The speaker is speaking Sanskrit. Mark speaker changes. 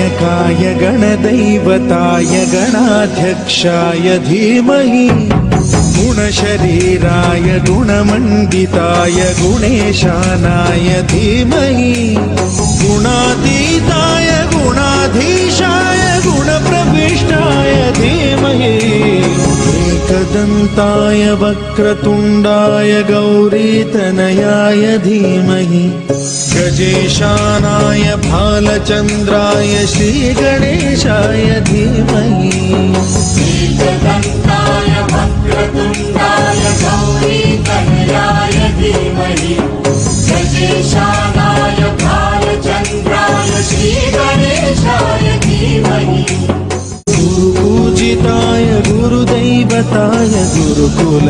Speaker 1: गणनायकाय गणदैवताय गणाध्यक्षाय धीमहि गुणशरीराय गुणमण्डिताय गुणेशानाय धीमहि गुणातीताय गुणाधीशाय गुणप्रविष्टाय धीमहि एकदन्ताय वक्रतुण्डाय गौरीतनयाय धीमहि गजेशानाय भालचन्द्राय श्रीगणेशाय धीमहि
Speaker 2: एकदन्ताय वक्रतुण्डाय गौरीतनयाय धीमहि गजेशानाय भालचन्द्राय श्रीगणेशाय धीमहि
Speaker 1: गुरुपूजिताय गुरुदैवताय गुरुकुल